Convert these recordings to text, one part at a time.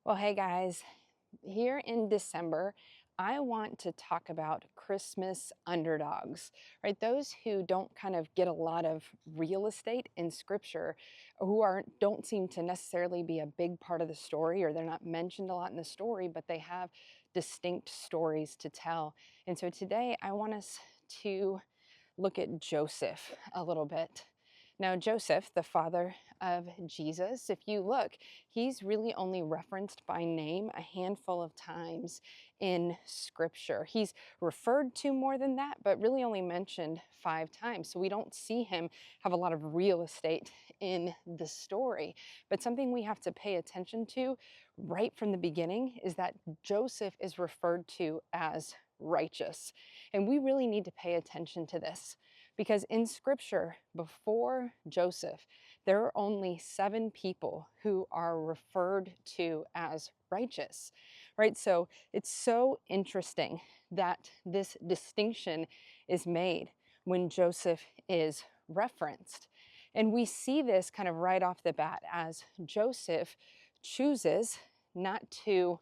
Well, hey guys, here in December, I want to talk about Christmas underdogs, right? Those who don't kind of get a lot of real estate in scripture, who don't seem to necessarily be a big part of the story, or they're not mentioned a lot in the story, but they have distinct stories to tell. And so today I want us to look at Joseph a little bit. Now, Joseph, the father of Jesus, if you look, he's really only referenced by name a handful of times in scripture. He's referred to more than that, but really only mentioned 5 times. So we don't see him have a lot of real estate in the story. But something we have to pay attention to right from the beginning is that Joseph is referred to as righteous. And we really need to pay attention to this because in scripture, before Joseph, there are only 7 people who are referred to as righteous, right? So it's so interesting that this distinction is made when Joseph is referenced. And we see this kind of right off the bat as Joseph chooses not to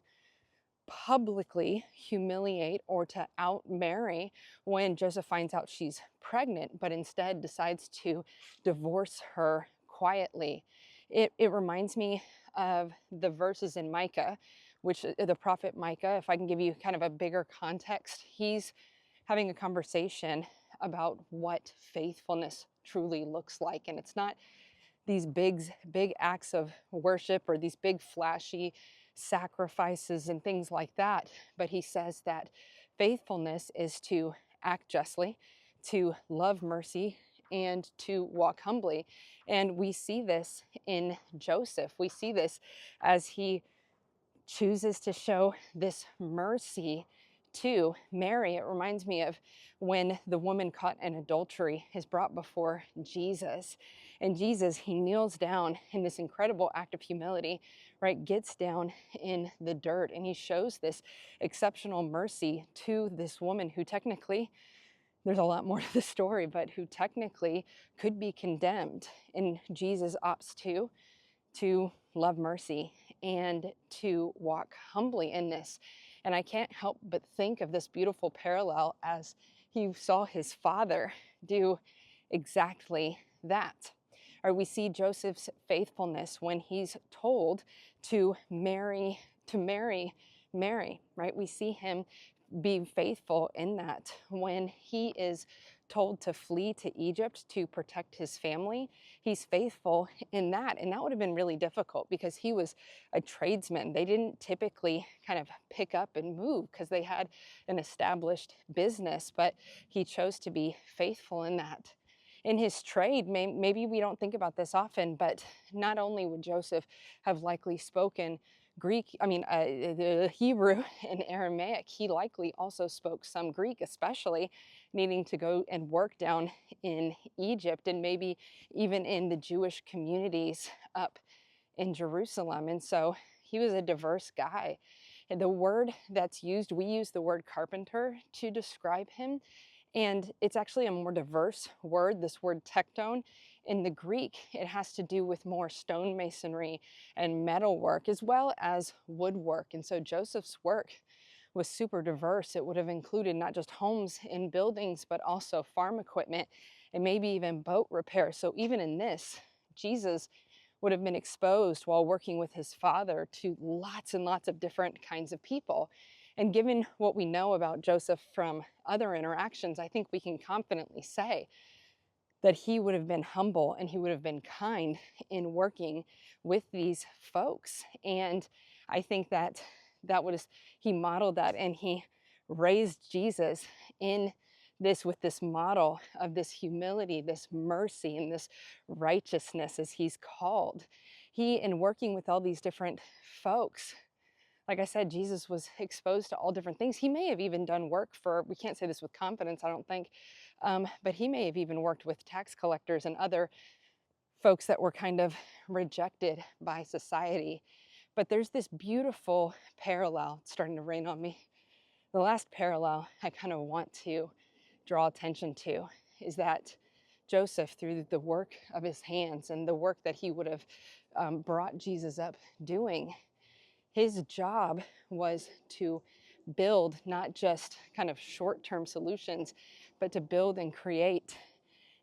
publicly humiliate or to out Mary when Joseph finds out she's pregnant, but instead decides to divorce her quietly. It reminds me of the verses in Micah, which the prophet Micah, if I can give you kind of a bigger context, he's having a conversation about what faithfulness truly looks like. And it's not these big acts of worship or these big flashy sacrifices and things like that. But he says that faithfulness is to act justly, to love mercy, and to walk humbly. And we see this in Joseph. We see this as he chooses to show this mercy to Mary. It reminds me of when the woman caught in adultery is brought before Jesus. And Jesus, he kneels down in this incredible act of humility, right? Gets down in the dirt and he shows this exceptional mercy to this woman who technically, there's a lot more to the story, but who technically could be condemned. And Jesus opts to love mercy and to walk humbly in this. And I can't help but think of this beautiful parallel as he saw his father do exactly that. Or we see Joseph's faithfulness when he's told to marry Mary, right? We see him be faithful in that when he is told to flee to Egypt to protect his family. He's faithful in that. And that would have been really difficult because he was a tradesman. They didn't typically kind of pick up and move because they had an established business, but he chose to be faithful in that. In his trade, maybe we don't think about this often, but not only would Joseph have likely spoken the Hebrew and Aramaic, he likely also spoke some Greek, especially needing to go and work down in Egypt and maybe even in the Jewish communities up in Jerusalem. And so he was a diverse guy. And the word that's used, we use the word carpenter to describe him. And it's actually a more diverse word, this word tekton. In the Greek, it has to do with more stonemasonry and metalwork, as well as woodwork. And so Joseph's work was super diverse. It would have included not just homes and buildings, but also farm equipment and maybe even boat repair. So even in this, Jesus would have been exposed while working with his father to lots and lots of different kinds of people. And given what we know about Joseph from other interactions, I think we can confidently say that he would have been humble and he would have been kind in working with these folks. And I think that he modeled that and he raised Jesus in this with this model of this humility, this mercy, and this righteousness as he's called. He, in working with all these different folks, like I said, Jesus was exposed to all different things. He may have even done work for, we can't say this with confidence, I don't think, but he may have even worked with tax collectors and other folks that were kind of rejected by society. But there's this beautiful parallel. It's starting to rain on me. The last parallel I kind of want to draw attention to is that Joseph, through the work of his hands and the work that he would have brought Jesus up doing, His job was to build not just kind of short-term solutions, but to build and create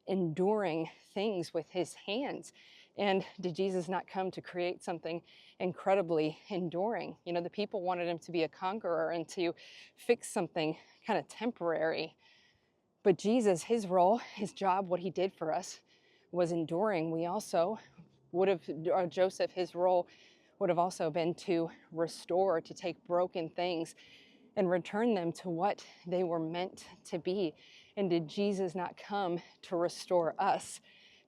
enduring things with his hands. And did Jesus not come to create something incredibly enduring? You know, the people wanted him to be a conqueror and to fix something kind of temporary. But Jesus, his role, his job, what he did for us was enduring. We also would have, Joseph, his role would have also been to restore, to take broken things and return them to what they were meant to be. And did Jesus not come to restore us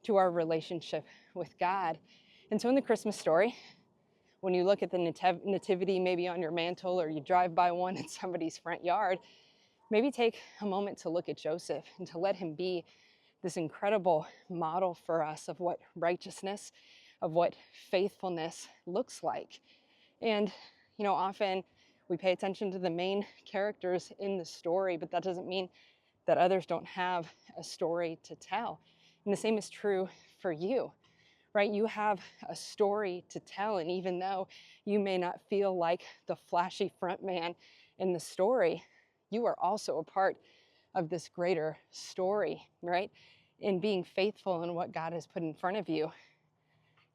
to our relationship with God? And so in the Christmas story, when you look at the nativity maybe on your mantle, or you drive by one in somebody's front yard, maybe take a moment to look at Joseph and to let him be this incredible model for us of what righteousness, of what faithfulness looks like. And, you know, often we pay attention to the main characters in the story, but that doesn't mean that others don't have a story to tell. And the same is true for you, right? You have a story to tell. And even though you may not feel like the flashy front man in the story, you are also a part of this greater story, right? In being faithful in what God has put in front of you,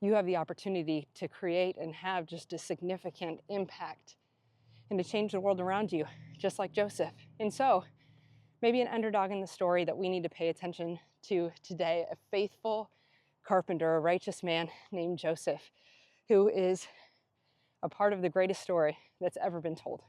you have the opportunity to create and have just a significant impact and to change the world around you, just like Joseph. And so, maybe an underdog in the story that we need to pay attention to today, a faithful carpenter, a righteous man named Joseph, who is a part of the greatest story that's ever been told.